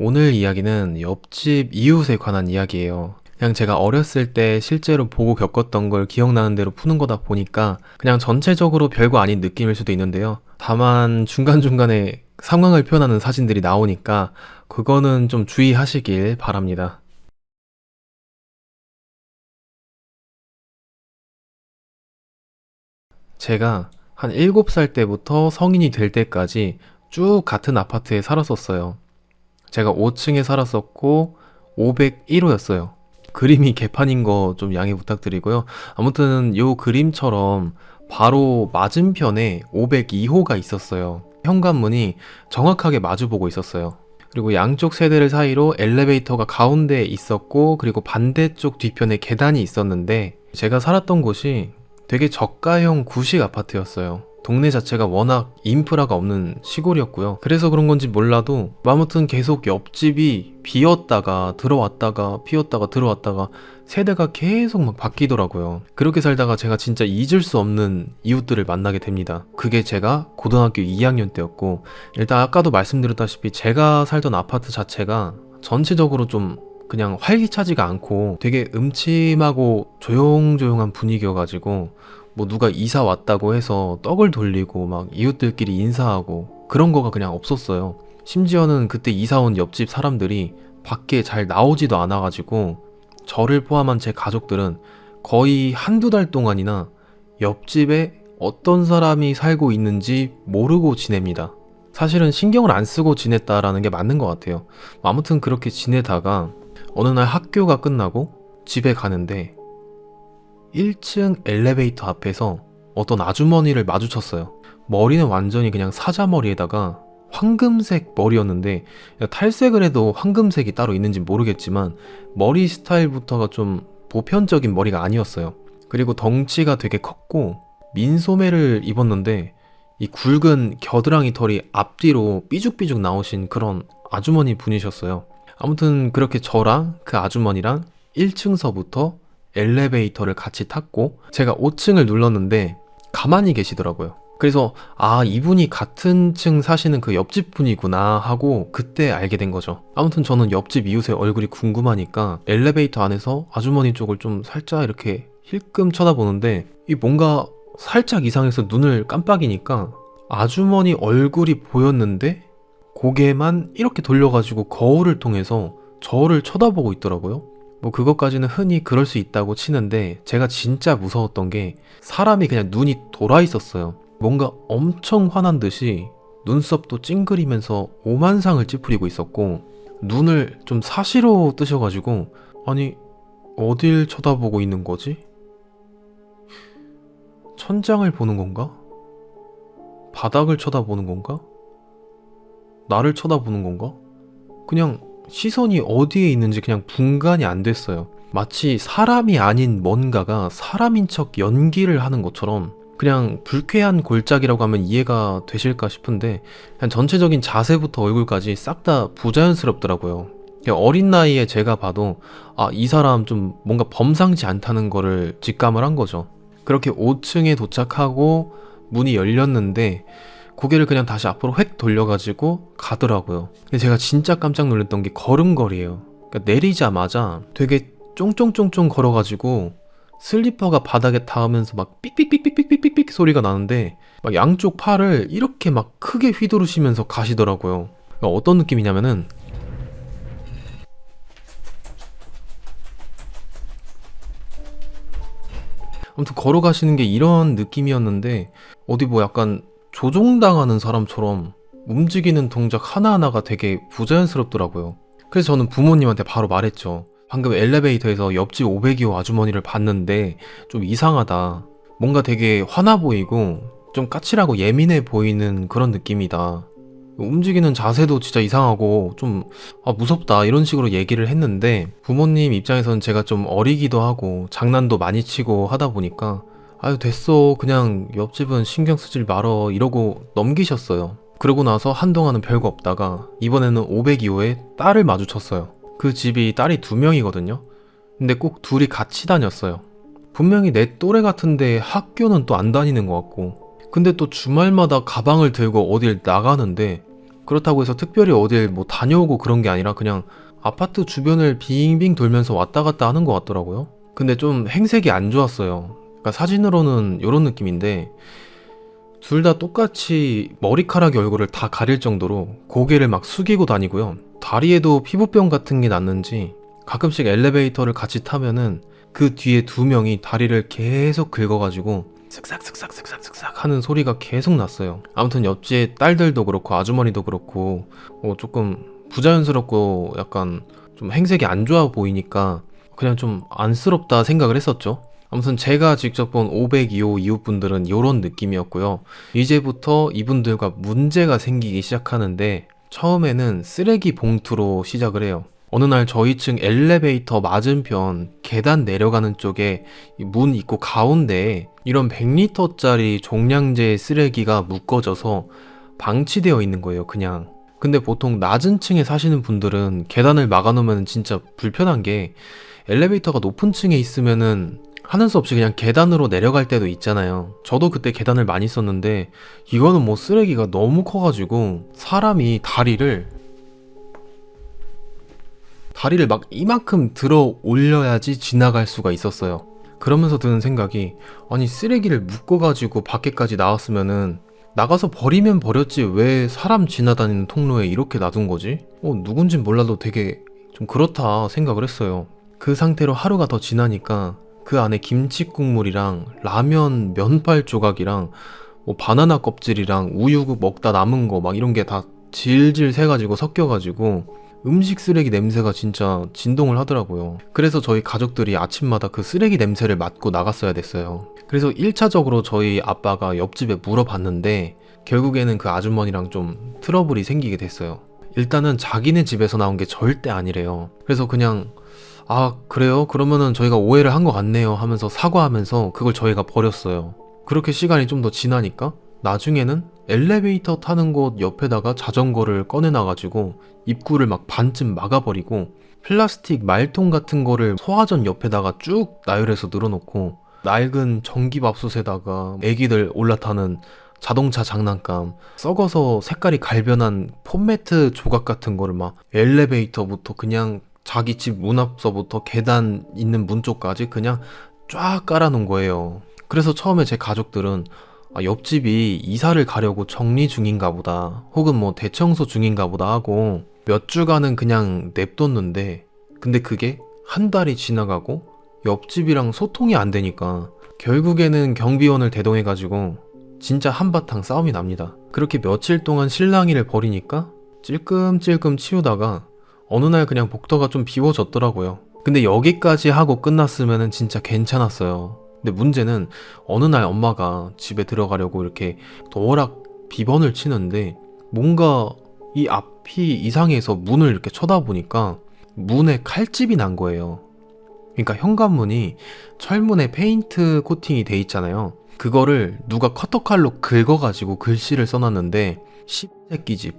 오늘 이야기는 옆집 이웃에 관한 이야기예요. 그냥 제가 어렸을 때 실제로 보고 겪었던 걸 기억나는 대로 푸는 거다 보니까 그냥 전체적으로 별거 아닌 느낌일 수도 있는데요. 다만 중간중간에 상황을 표현하는 사진들이 나오니까 그거는 좀 주의하시길 바랍니다. 제가 한 7살 때부터 성인이 될 때까지 쭉 같은 아파트에 살았었어요. 제가 5층에 살았었고 501호였어요. 그림이 개판인 거 좀 양해 부탁드리고요. 아무튼 요 그림처럼 바로 맞은편에 502호가 있었어요. 현관문이 정확하게 마주보고 있었어요. 그리고 양쪽 세대를 사이로 엘리베이터가 가운데에 있었고, 그리고 반대쪽 뒤편에 계단이 있었는데, 제가 살았던 곳이 되게 저가형 구식 아파트였어요. 동네 자체가 워낙 인프라가 없는 시골이었고요. 그래서 그런 건지 몰라도 아무튼 계속 옆집이 비었다가 들어왔다가 비었다가 들어왔다가 세대가 계속 막 바뀌더라고요. 그렇게 살다가 제가 진짜 잊을 수 없는 이웃들을 만나게 됩니다. 그게 제가 고등학교 2학년 때였고, 일단 아까도 말씀드렸다시피 제가 살던 아파트 자체가 전체적으로 좀 그냥 활기차지가 않고 되게 음침하고 조용조용한 분위기여가지고, 뭐 누가 이사 왔다고 해서 떡을 돌리고 막 이웃들끼리 인사하고 그런 거가 그냥 없었어요. 심지어는 그때 이사 온 옆집 사람들이 밖에 잘 나오지도 않아가지고 저를 포함한 제 가족들은 거의 한두 달 동안이나 옆집에 어떤 사람이 살고 있는지 모르고 지냅니다. 사실은 신경을 안 쓰고 지냈다라는 게 맞는 것 같아요. 아무튼 그렇게 지내다가 어느 날 학교가 끝나고 집에 가는데 1층 엘리베이터 앞에서 어떤 아주머니를 마주쳤어요. 머리는 완전히 그냥 사자머리에다가 황금색 머리였는데, 탈색을 해도 황금색이 따로 있는지 모르겠지만 머리 스타일부터가 좀 보편적인 머리가 아니었어요. 그리고 덩치가 되게 컸고 민소매를 입었는데 이 굵은 겨드랑이 털이 앞뒤로 삐죽삐죽 나오신 그런 아주머니 분이셨어요. 아무튼 그렇게 저랑 그 아주머니랑 1층서부터 엘리베이터를 같이 탔고, 제가 5층을 눌렀는데 가만히 계시더라고요. 그래서 이분이 같은 층 사시는 그 옆집 분이구나 하고 그때 알게 된 거죠. 아무튼 저는 옆집 이웃의 얼굴이 궁금하니까 엘리베이터 안에서 아주머니 쪽을 좀 살짝 이렇게 힐끔 쳐다보는데, 이 뭔가 살짝 이상해서 눈을 깜빡이니까 아주머니 얼굴이 보였는데 고개만 이렇게 돌려가지고 거울을 통해서 저를 쳐다보고 있더라고요. 뭐 그것까지는 흔히 그럴 수 있다고 치는데, 제가 진짜 무서웠던 게 사람이 그냥 눈이 돌아 있었어요. 뭔가 엄청 화난 듯이 눈썹도 찡그리면서 오만상을 찌푸리고 있었고, 눈을 좀 사시로 뜨셔가지고, 아니 어딜 쳐다보고 있는 거지? 천장을 보는 건가? 바닥을 쳐다보는 건가? 나를 쳐다보는 건가? 그냥 시선이 어디에 있는지 그냥 분간이 안 됐어요. 마치 사람이 아닌 뭔가가 사람인 척 연기를 하는 것처럼, 그냥 불쾌한 골짜기라고 하면 이해가 되실까 싶은데, 그냥 전체적인 자세부터 얼굴까지 싹 다 부자연스럽더라고요. 어린 나이에 제가 봐도 이 사람 좀 뭔가 범상치 않다는 거를 직감을 한 거죠. 그렇게 5층에 도착하고 문이 열렸는데 고개를 그냥 다시 앞으로 획 돌려가지고 가더라고요. 근데 제가 진짜 깜짝 놀랐던 게 걸음걸이에요. 그러니까 내리자마자 되게 쫑쫑쫑쫑 걸어가지고 슬리퍼가 바닥에 닿으면서 막 삑삑삑삑삑삑삑 소리가 나는데, 막 양쪽 팔을 이렇게 막 크게 휘두르시면서 가시더라고요. 그러니까 어떤 느낌이냐면은, 아무튼 걸어가시는 게 이런 느낌이었는데, 어디 뭐 약간 조종당하는 사람처럼 움직이는 동작 하나하나가 되게 부자연스럽더라고요. 그래서 저는 부모님한테 바로 말했죠. 방금 엘리베이터에서 옆집 502호 아주머니를 봤는데 좀 이상하다. 뭔가 되게 화나 보이고 좀 까칠하고 예민해 보이는 그런 느낌이다. 움직이는 자세도 진짜 이상하고 좀 무섭다, 이런 식으로 얘기를 했는데, 부모님 입장에서는 제가 좀 어리기도 하고 장난도 많이 치고 하다 보니까 아유 됐어, 그냥 옆집은 신경 쓰질 말어, 이러고 넘기셨어요. 그러고 나서 한동안은 별거 없다가 이번에는 502호에 딸을 마주쳤어요. 그 집이 딸이 2명이거든요. 근데 꼭 둘이 같이 다녔어요. 분명히 내 또래 같은데 학교는 또 안 다니는 것 같고, 근데 또 주말마다 가방을 들고 어딜 나가는데 그렇다고 해서 특별히 어딜 뭐 다녀오고 그런 게 아니라 그냥 아파트 주변을 빙빙 돌면서 왔다 갔다 하는 것 같더라고요. 근데 좀 행색이 안 좋았어요. 그러니까 사진으로는 이런 느낌인데 둘 다 똑같이 머리카락이 얼굴을 다 가릴 정도로 고개를 막 숙이고 다니고요. 다리에도 피부병 같은 게 났는지 가끔씩 엘리베이터를 같이 타면은 그 뒤에 두 명이 다리를 계속 긁어가지고 슥싹슥싹슥싹슥싹 하는 소리가 계속 났어요. 아무튼 옆집 딸들도 그렇고 아주머니도 그렇고 조금 부자연스럽고 약간 좀 행색이 안 좋아 보이니까 그냥 좀 안쓰럽다 생각을 했었죠. 아무튼 제가 직접 본 502호 이웃분들은 이런 느낌이었고요. 이제부터 이분들과 문제가 생기기 시작하는데 처음에는 쓰레기 봉투로 시작을 해요. 어느 날 저희 층 엘리베이터 맞은편 계단 내려가는 쪽에 문 있고 가운데에 이런 100리터짜리 종량제 쓰레기가 묶어져서 방치되어 있는 거예요, 그냥. 근데 보통 낮은 층에 사시는 분들은 계단을 막아놓으면 진짜 불편한 게 엘리베이터가 높은 층에 있으면은 하는 수 없이 그냥 계단으로 내려갈 때도 있잖아요. 저도 그때 계단을 많이 썼는데 이거는 뭐 쓰레기가 너무 커가지고 사람이 다리를 막 이만큼 들어 올려야지 지나갈 수가 있었어요. 그러면서 드는 생각이 아니 쓰레기를 묶어가지고 밖에까지 나왔으면은 나가서 버리면 버렸지 왜 사람 지나다니는 통로에 이렇게 놔둔 거지? 누군진 몰라도 되게 좀 그렇다 생각을 했어요. 그 상태로 하루가 더 지나니까 그 안에 김치 국물이랑 라면 면발 조각이랑 뭐 바나나 껍질이랑 우유 먹다 남은 거 막 이런 게 다 질질 새가지고 섞여가지고 음식 쓰레기 냄새가 진짜 진동을 하더라고요. 그래서 저희 가족들이 아침마다 그 쓰레기 냄새를 맡고 나갔어야 됐어요. 그래서 1차적으로 저희 아빠가 옆집에 물어봤는데 결국에는 그 아주머니랑 좀 트러블이 생기게 됐어요. 일단은 자기네 집에서 나온 게 절대 아니래요. 그래서 그냥 그래요? 그러면은 저희가 오해를 한 것 같네요 하면서 사과하면서 그걸 저희가 버렸어요. 그렇게 시간이 좀 더 지나니까 나중에는 엘리베이터 타는 곳 옆에다가 자전거를 꺼내놔가지고 입구를 막 반쯤 막아버리고 플라스틱 말통 같은 거를 소화전 옆에다가 쭉 나열해서 늘어놓고 낡은 전기밥솥에다가 애기들 올라타는 자동차 장난감, 썩어서 색깔이 갈변한 폼매트 조각 같은 거를 막 엘리베이터부터 그냥 자기 집 문 앞서부터 계단 있는 문 쪽까지 그냥 쫙 깔아놓은 거예요. 그래서 처음에 제 가족들은 옆집이 이사를 가려고 정리 중인가 보다 혹은 뭐 대청소 중인가 보다 하고 몇 주간은 그냥 냅뒀는데 근데 그게 한 달이 지나가고 옆집이랑 소통이 안 되니까 결국에는 경비원을 대동해가지고 진짜 한바탕 싸움이 납니다. 그렇게 며칠 동안 실랑이를 벌이니까 찔끔찔끔 치우다가 어느 날 그냥 복도가 좀 비워졌더라고요. 근데 여기까지 하고 끝났으면 진짜 괜찮았어요. 근데 문제는 어느 날 엄마가 집에 들어가려고 이렇게 도어락 비번을 치는데 뭔가 이 앞이 이상해서 문을 이렇게 쳐다보니까 문에 칼집이 난 거예요. 그러니까 현관문이 철문에 페인트 코팅이 돼 있잖아요. 그거를 누가 커터칼로 긁어가지고 글씨를 써놨는데 십새끼집,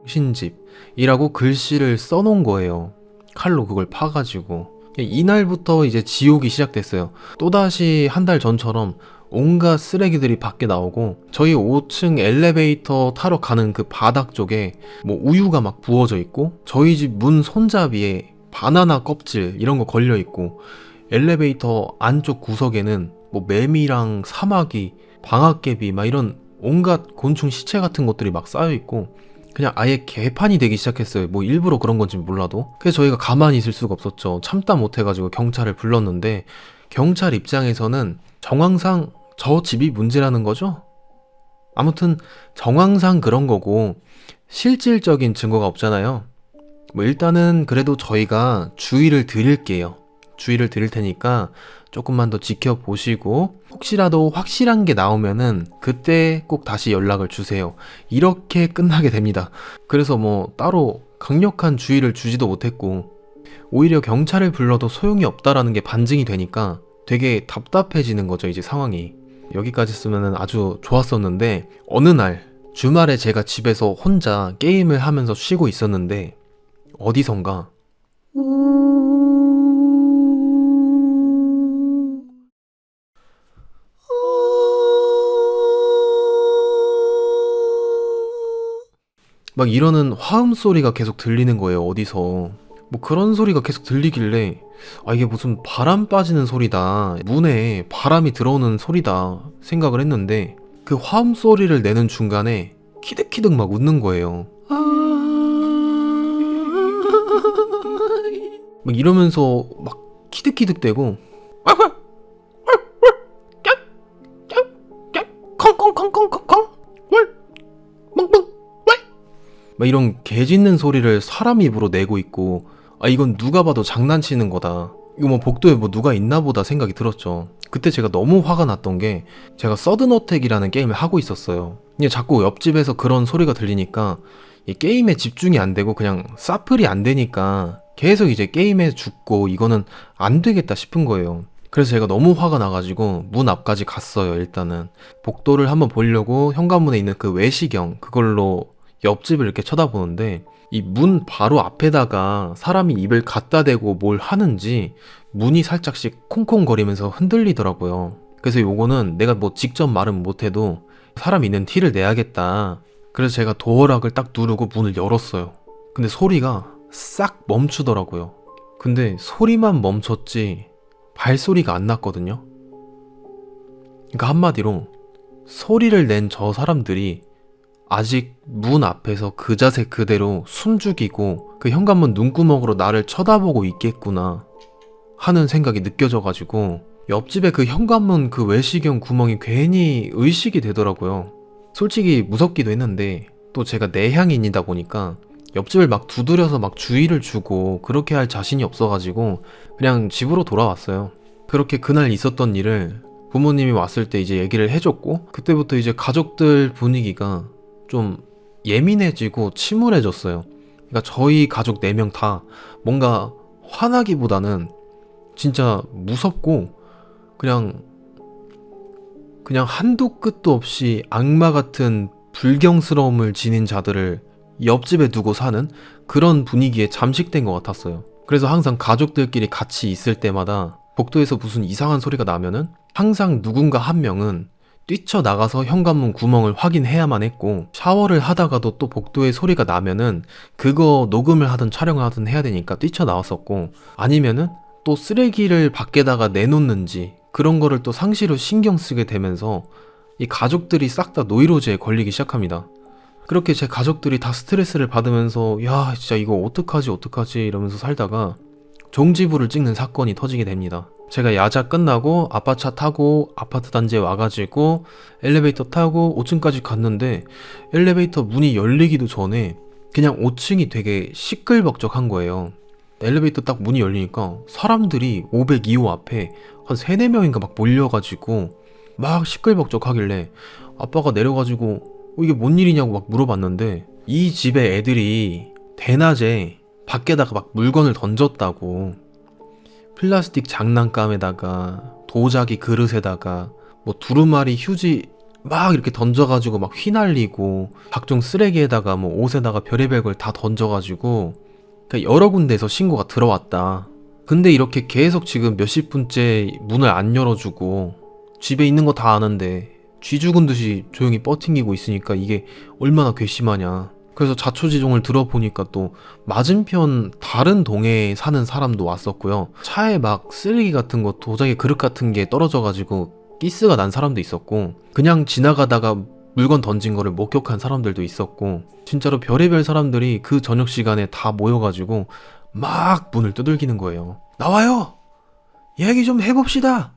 신집이라고 글씨를 써놓은 거예요. 칼로 그걸 파가지고. 이날부터 이제 지옥이 시작됐어요. 또다시 한 달 전처럼 온갖 쓰레기들이 밖에 나오고 저희 5층 엘리베이터 타러 가는 그 바닥 쪽에 뭐 우유가 막 부어져 있고 저희 집 문 손잡이에 바나나 껍질 이런 거 걸려 있고 엘리베이터 안쪽 구석에는 뭐 매미랑 사마귀, 방앗개비 막 이런 온갖 곤충 시체 같은 것들이 막 쌓여 있고 그냥 아예 개판이 되기 시작했어요. 뭐 일부러 그런 건지 몰라도. 그래서 저희가 가만히 있을 수가 없었죠. 참다 못해가지고 경찰을 불렀는데 경찰 입장에서는 정황상 저 집이 문제라는 거죠? 아무튼 정황상 그런 거고 실질적인 증거가 없잖아요. 뭐 일단은 그래도 저희가 주의를 드릴게요. 주의를 드릴 테니까 조금만 더 지켜보시고 혹시라도 확실한 게 나오면은 그때 꼭 다시 연락을 주세요. 이렇게 끝나게 됩니다. 그래서 뭐 따로 강력한 주의를 주지도 못했고 오히려 경찰을 불러도 소용이 없다라는 게 반증이 되니까 되게 답답해지는 거죠, 이제 상황이. 여기까지 쓰면은 아주 좋았었는데 어느 날 주말에 제가 집에서 혼자 게임을 하면서 쉬고 있었는데 어디선가 막 이러는 화음 소리가 계속 들리는 거예요, 어디서. 뭐 그런 소리가 계속 들리길래, 아, 이게 무슨 바람 빠지는 소리다, 문에 바람이 들어오는 소리다 생각을 했는데, 그 화음 소리를 내는 중간에 키득키득 막 웃는 거예요. 막 이러면서 막 키득키득 대고 콩콩콩콩콩콩 멍멍 막 이런 개 짖는 소리를 사람 입으로 내고 있고, 아, 이건 누가 봐도 장난치는 거다, 이거 뭐 복도에 뭐 누가 있나 보다 생각이 들었죠. 그때 제가 너무 화가 났던 게, 제가 서든어택이라는 게임을 하고 있었어요. 근데 자꾸 옆집에서 그런 소리가 들리니까 이 게임에 집중이 안 되고 그냥 사플이 안 되니까 계속 이제 게임에 죽고, 이거는 안 되겠다 싶은 거예요. 그래서 제가 너무 화가 나가지고 문 앞까지 갔어요. 일단은 복도를 한번 보려고 현관문에 있는 그 외시경 그걸로 옆집을 이렇게 쳐다보는데, 이 문 바로 앞에다가 사람이 입을 갖다 대고 뭘 하는지 문이 살짝씩 콩콩거리면서 흔들리더라고요. 그래서 요거는 내가 뭐 직접 말은 못해도 사람 있는 티를 내야겠다. 그래서 제가 도어락을 딱 누르고 문을 열었어요. 근데 소리가 싹 멈추더라고요. 근데 소리만 멈췄지 발소리가 안 났거든요. 그러니까 한마디로 소리를 낸 저 사람들이 아직 문 앞에서 그 자세 그대로 숨죽이고 그 현관문 눈구멍으로 나를 쳐다보고 있겠구나 하는 생각이 느껴져가지고, 옆집에 그 현관문 그 외시경 구멍이 괜히 의식이 되더라고요. 솔직히 무섭기도 했는데, 또 제가 내향인이다 보니까 옆집을 막 두드려서 막 주의를 주고 그렇게 할 자신이 없어가지고 그냥 집으로 돌아왔어요. 그렇게 그날 있었던 일을 부모님이 왔을 때 이제 얘기를 해줬고, 그때부터 이제 가족들 분위기가 좀 예민해지고 침울해졌어요. 그러니까 저희 가족 4명 다 뭔가 화나기보다는 진짜 무섭고, 그냥 한도 끝도 없이 악마 같은 불경스러움을 지닌 자들을 옆집에 두고 사는 그런 분위기에 잠식된 것 같았어요. 그래서 항상 가족들끼리 같이 있을 때마다 복도에서 무슨 이상한 소리가 나면은 항상 누군가 한 명은 뛰쳐나가서 현관문 구멍을 확인해야만 했고, 샤워를 하다가도 또 복도에 소리가 나면은 그거 녹음을 하든 촬영을 하든 해야 되니까 뛰쳐나왔었고, 아니면은 또 쓰레기를 밖에다가 내놓는지 그런 거를 또 상시로 신경 쓰게 되면서 이 가족들이 싹 다 노이로제에 걸리기 시작합니다. 그렇게 제 가족들이 다 스트레스를 받으면서 야 진짜 이거 어떡하지 이러면서 살다가 종지부를 찍는 사건이 터지게 됩니다. 제가 야자 끝나고 아빠차 타고 아파트 단지에 와가지고 엘리베이터 타고 5층까지 갔는데, 엘리베이터 문이 열리기도 전에 그냥 5층이 되게 시끌벅적한 거예요. 엘리베이터 딱 문이 열리니까 사람들이 502호 앞에 한 3, 4명인가 막 몰려가지고 막 시끌벅적하길래 아빠가 내려가지고 이게 뭔 일이냐고 막 물어봤는데, 이 집에 애들이 대낮에 밖에다가 막 물건을 던졌다고, 플라스틱 장난감에다가 도자기 그릇에다가 뭐 두루마리 휴지 막 이렇게 던져가지고 막 휘날리고, 각종 쓰레기에다가 뭐 옷에다가 별의별 걸 다 던져가지고, 그러니까 여러 군데에서 신고가 들어왔다. 근데 이렇게 계속 지금 몇십 분째 문을 안 열어주고 집에 있는 거 다 아는데 쥐 죽은 듯이 조용히 뻗팅기고 있으니까 이게 얼마나 괘씸하냐. 그래서 자초지종을 들어보니까 또 맞은편 다른 동네에 사는 사람도 왔었고요. 차에 막 쓰레기 같은 거, 도자기 그릇 같은 게 떨어져가지고 기스가 난 사람도 있었고, 그냥 지나가다가 물건 던진 거를 목격한 사람들도 있었고, 진짜로 별의별 사람들이 그 저녁 시간에 다 모여가지고 막 문을 두들기는 거예요. 나와요! 얘기 좀 해봅시다!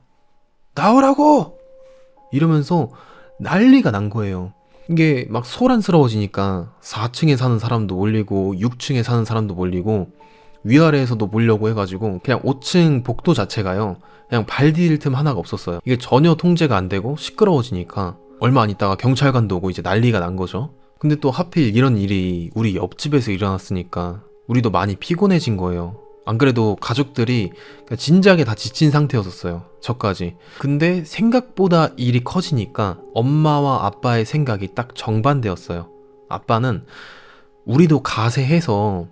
나오라고! 이러면서 난리가 난 거예요. 이게 막 소란스러워지니까 4층에 사는 사람도 몰리고 6층에 사는 사람도 몰리고 위아래에서도 몰려고 해가지고 그냥 5층 복도 자체가요, 그냥 발 디딜 틈 하나가 없었어요. 이게 전혀 통제가 안 되고 시끄러워지니까 얼마 안 있다가 경찰관도 오고 이제 난리가 난 거죠. 근데 또 하필 이런 일이 우리 옆집에서 일어났으니까 우리도 많이 피곤해진 거예요. 안 그래도 가족들이 진작에 다 지친 상태였었어요, 저까지. 근데 생각보다 일이 커지니까 엄마와 아빠의 생각이 딱 정반대였어요. 아빠는 우리도 가세해서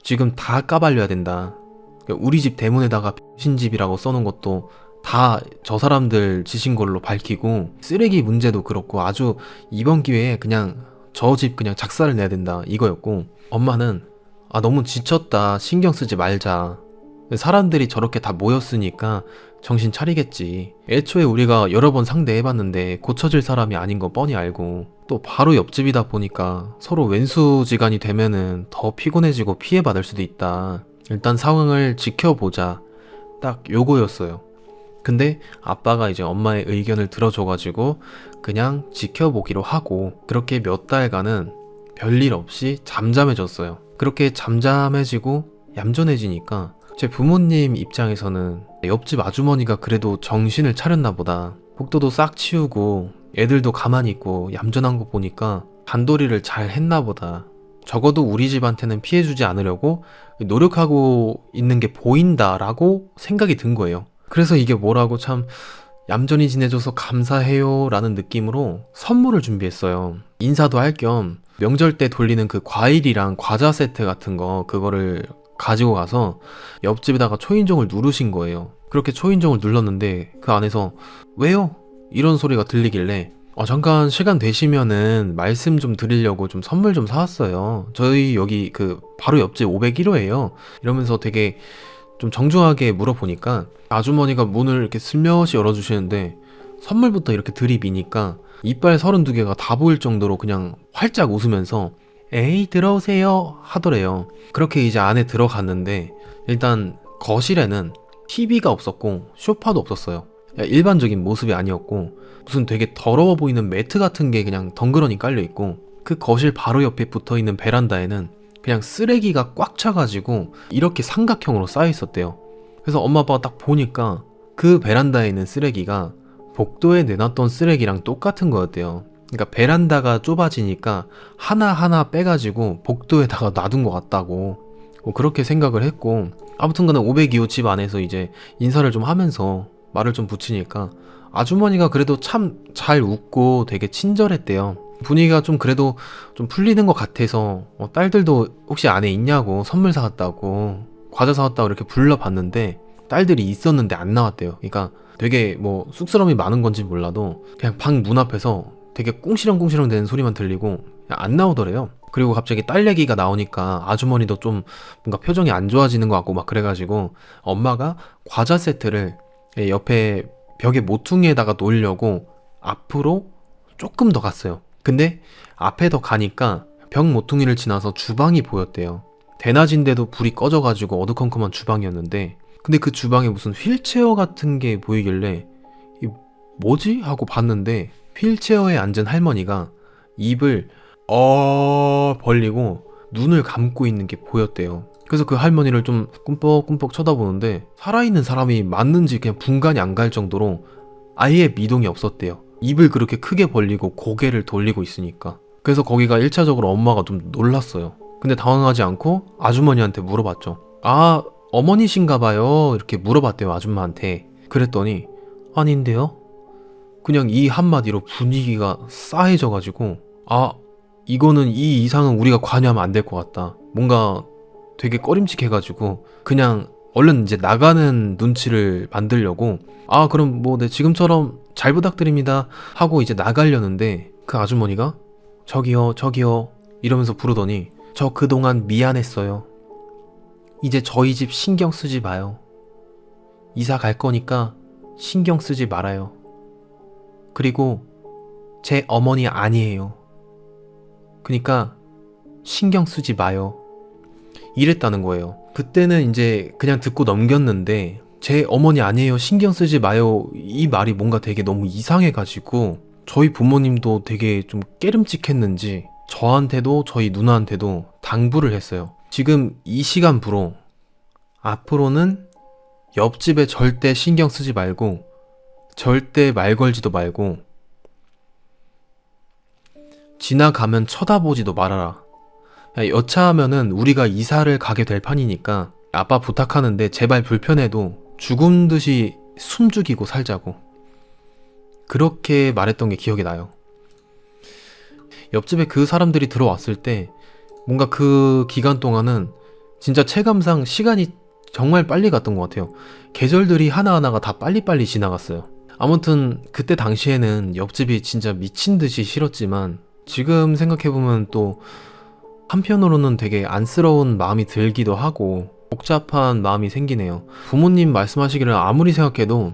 지금 다 까발려야 된다, 우리 집 대문에다가 신집이라고 써놓은 것도 다 저 사람들 짓인 걸로 밝히고, 쓰레기 문제도 그렇고 아주 이번 기회에 그냥 저 집 그냥 작사를 내야 된다 이거였고, 엄마는 너무 지쳤다, 신경 쓰지 말자, 사람들이 저렇게 다 모였으니까 정신 차리겠지, 애초에 우리가 여러 번 상대해봤는데 고쳐질 사람이 아닌 거 뻔히 알고, 또 바로 옆집이다 보니까 서로 왼수지간이 되면은 더 피곤해지고 피해받을 수도 있다, 일단 상황을 지켜보자, 딱 요거였어요. 근데 아빠가 이제 엄마의 의견을 들어줘가지고 그냥 지켜보기로 하고, 그렇게 몇 달간은 별일 없이 잠잠해졌어요. 그렇게 잠잠해지고 얌전해지니까 제 부모님 입장에서는 옆집 아주머니가 그래도 정신을 차렸나 보다, 복도도 싹 치우고 애들도 가만히 있고 얌전한 거 보니까 단도리를 잘 했나 보다, 적어도 우리 집한테는 피해주지 않으려고 노력하고 있는 게 보인다라고 생각이 든 거예요. 그래서 이게 뭐라고, 참 얌전히 지내줘서 감사해요 라는 느낌으로 선물을 준비했어요. 인사도 할 겸 명절 때 돌리는 그 과일이랑 과자 세트 같은 거, 그거를 가지고 가서 옆집에다가 초인종을 누르신 거예요. 그렇게 초인종을 눌렀는데 그 안에서 왜요? 이런 소리가 들리길래 잠깐 시간 되시면은 말씀 좀 드리려고 좀 선물 좀 사왔어요. 저희 여기 그 바로 옆집 501호예요. 이러면서 되게 좀 정중하게 물어보니까 아주머니가 문을 이렇게 슬며시 열어주시는데 선물부터 이렇게 들이미니까 이빨 32개가 다 보일 정도로 그냥 활짝 웃으면서 에이 들어오세요 하더래요. 그렇게 이제 안에 들어갔는데 일단 거실에는 TV가 없었고 소파도 없었어요. 일반적인 모습이 아니었고, 무슨 되게 더러워 보이는 매트 같은 게 그냥 덩그러니 깔려있고, 그 거실 바로 옆에 붙어있는 베란다에는 그냥 쓰레기가 꽉 차가지고 이렇게 삼각형으로 쌓여있었대요. 그래서 엄마 아빠가 딱 보니까 그 베란다에 있는 쓰레기가 복도에 내놨던 쓰레기랑 똑같은 거였대요. 그러니까 베란다가 좁아지니까 하나하나 빼가지고 복도에다가 놔둔 것 같다고, 그렇게 생각을 했고, 아무튼간에 502호 집 안에서 이제 인사를 좀 하면서 말을 좀 붙이니까 아주머니가 그래도 참 잘 웃고 되게 친절했대요. 분위기가 좀 그래도 좀 풀리는 것 같아서 딸들도 혹시 안에 있냐고, 선물 사왔다고, 과자 사왔다고 이렇게 불러봤는데 딸들이 있었는데 안 나왔대요. 그러니까 되게 뭐 쑥스러움이 많은 건지 몰라도 그냥 방 문 앞에서 되게 꽁시렁꽁시렁 되는 소리만 들리고 안 나오더래요. 그리고 갑자기 딸 얘기가 나오니까 아주머니도 좀 뭔가 표정이 안 좋아지는 것 같고 막 그래가지고 엄마가 과자 세트를 옆에 벽에 모퉁이에다가 놓으려고 앞으로 조금 더 갔어요. 근데 앞에 더 가니까 벽 모퉁이를 지나서 주방이 보였대요. 대낮인데도 불이 꺼져가지고 어두컴컴한 주방이었는데, 근데 그 주방에 무슨 휠체어 같은 게 보이길래 이 뭐지? 하고 봤는데 휠체어에 앉은 할머니가 입을 벌리고 눈을 감고 있는 게 보였대요. 그래서 그 할머니를 좀 꿈뻑꿈뻑 쳐다보는데 살아있는 사람이 맞는지 그냥 분간이 안 갈 정도로 아예 미동이 없었대요. 입을 그렇게 크게 벌리고 고개를 돌리고 있으니까. 그래서 거기가 1차적으로 엄마가 좀 놀랐어요. 근데 당황하지 않고 아주머니한테 물어봤죠. 어머니신가 봐요. 이렇게 물어봤대요, 아줌마한테. 그랬더니 아닌데요? 그냥 이 한마디로 분위기가 싸해져가지고 이거는 이 이상은 우리가 관여하면 안 될 것 같다, 뭔가 되게 꺼림칙해가지고 그냥 얼른 이제 나가는 눈치를 만들려고 그럼 뭐 네 지금처럼 잘 부탁드립니다 하고 이제 나가려는데 그 아주머니가 저기요 이러면서 부르더니 저 그동안 미안했어요. 이제 저희 집 신경 쓰지 마요. 이사 갈 거니까 신경 쓰지 말아요. 그리고 제 어머니 아니에요. 그니까 신경 쓰지 마요. 이랬다는 거예요. 그때는 이제 그냥 듣고 넘겼는데 제 어머니 아니에요, 신경 쓰지 마요, 이 말이 뭔가 되게 너무 이상해가지고 저희 부모님도 되게 좀 깨름칙했는지 저한테도 저희 누나한테도 당부를 했어요. 지금 이 시간부로 앞으로는 옆집에 절대 신경 쓰지 말고 절대 말 걸지도 말고 지나가면 쳐다보지도 말아라. 여차하면은 우리가 이사를 가게 될 판이니까 아빠 부탁하는데 제발 불편해도 죽은 듯이 숨죽이고 살자고, 그렇게 말했던 게 기억이 나요. 옆집에 그 사람들이 들어왔을 때 뭔가 그 기간 동안은 진짜 체감상 시간이 정말 빨리 갔던 것 같아요. 계절들이 하나하나가 다 빨리빨리 지나갔어요. 아무튼 그때 당시에는 옆집이 진짜 미친 듯이 싫었지만 지금 생각해보면 또 한편으로는 되게 안쓰러운 마음이 들기도 하고 복잡한 마음이 생기네요. 부모님 말씀하시기를 아무리 생각해도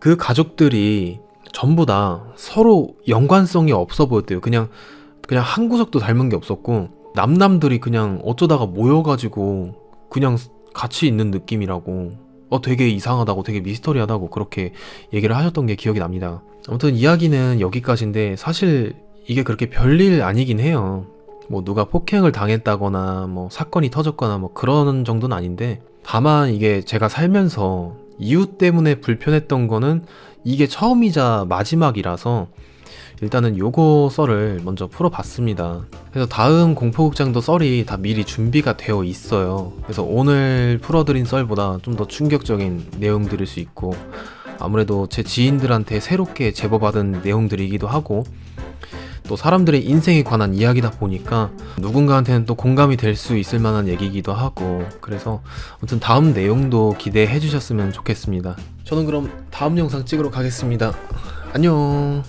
그 가족들이 전부 다 서로 연관성이 없어 보였대요. 그냥 한 구석도 닮은 게 없었고 남남들이 그냥 어쩌다가 모여가지고 그냥 같이 있는 느낌이라고 되게 이상하다고 되게 미스터리하다고 그렇게 얘기를 하셨던 게 기억이 납니다. 아무튼 이야기는 여기까지인데 사실 이게 그렇게 별일 아니긴 해요. 뭐 누가 폭행을 당했다거나 뭐 사건이 터졌거나 뭐 그런 정도는 아닌데 다만 이게 제가 살면서 이유 때문에 불편했던 거는 이게 처음이자 마지막이라서 일단은 요거 썰을 먼저 풀어봤습니다. 그래서 다음 공포극장도 썰이 다 미리 준비가 되어 있어요. 그래서 오늘 풀어드린 썰보다 좀 더 충격적인 내용들일 수 있고 아무래도 제 지인들한테 새롭게 제보받은 내용들이기도 하고 또 사람들의 인생에 관한 이야기다 보니까 누군가한테는 또 공감이 될 수 있을 만한 얘기이기도 하고 그래서 아무튼 다음 내용도 기대해 주셨으면 좋겠습니다. 저는 그럼 다음 영상 찍으러 가겠습니다. 안녕.